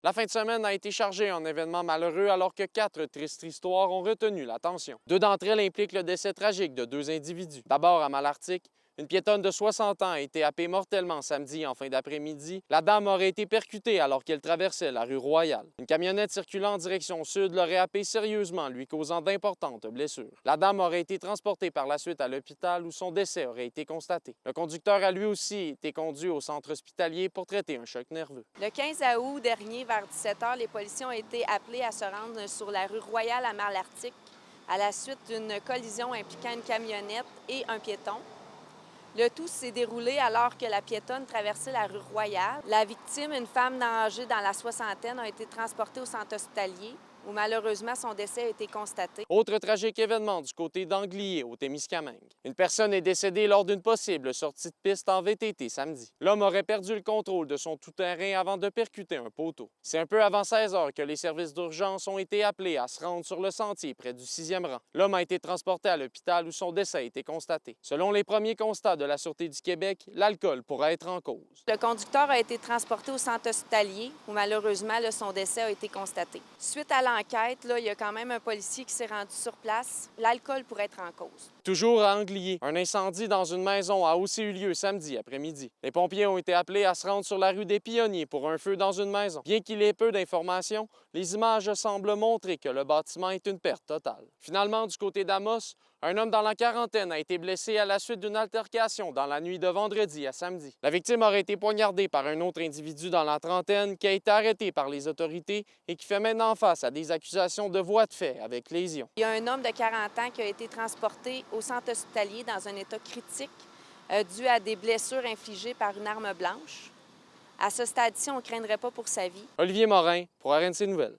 La fin de semaine a été chargée en événements malheureux alors que 4 tristes histoires ont retenu l'attention. 2 d'entre elles impliquent le décès tragique de 2 individus. D'abord, à Malartic, une piétonne de 60 ans a été happée mortellement samedi en fin d'après-midi. La dame aurait été percutée alors qu'elle traversait la rue Royale. Une camionnette circulant en direction sud l'aurait happée sérieusement, lui causant d'importantes blessures. La dame aurait été transportée par la suite à l'hôpital où son décès aurait été constaté. Le conducteur a lui aussi été conduit au centre hospitalier pour traiter un choc nerveux. Le 15 août dernier, vers 17 h, les policiers ont été appelés à se rendre sur la rue Royale à Malartic à la suite d'une collision impliquant une camionnette et un piéton. Le tout s'est déroulé alors que la piétonne traversait la rue Royale. La victime, une femme âgée dans la soixantaine, a été transportée au centre hospitalier où malheureusement son décès a été constaté. Autre tragique événement du côté d'Anglier, au Témiscamingue. Une personne est décédée lors d'une possible sortie de piste en VTT samedi. L'homme aurait perdu le contrôle de son tout-terrain avant de percuter un poteau. C'est un peu avant 16 h que les services d'urgence ont été appelés à se rendre sur le sentier près du 6e rang. L'homme a été transporté à l'hôpital où son décès a été constaté. Selon les premiers constats de la Sûreté du Québec, l'alcool pourrait être en cause. Le conducteur a été transporté au centre hospitalier où malheureusement son décès a été constaté. Suite à l'enquête, il y a quand même un policier qui s'est rendu sur place. L'alcool pourrait être en cause. Toujours à Anglier, un incendie dans une maison a aussi eu lieu samedi après-midi. Les pompiers ont été appelés à se rendre sur la rue des Pionniers pour un feu dans une maison. Bien qu'il ait peu d'informations, les images semblent montrer que le bâtiment est une perte totale. Finalement, du côté d'Amos, un homme dans la quarantaine a été blessé à la suite d'une altercation dans la nuit de vendredi à samedi. La victime aurait été poignardée par un autre individu dans la trentaine qui a été arrêté par les autorités et qui fait maintenant face à des accusations de voies de fait avec lésion. Il y a un homme de 40 ans qui a été transporté au centre hospitalier dans un état critique dû à des blessures infligées par une arme blanche. À ce stade-ci, on ne craindrait pas pour sa vie. Olivier Morin pour RNC Nouvelles.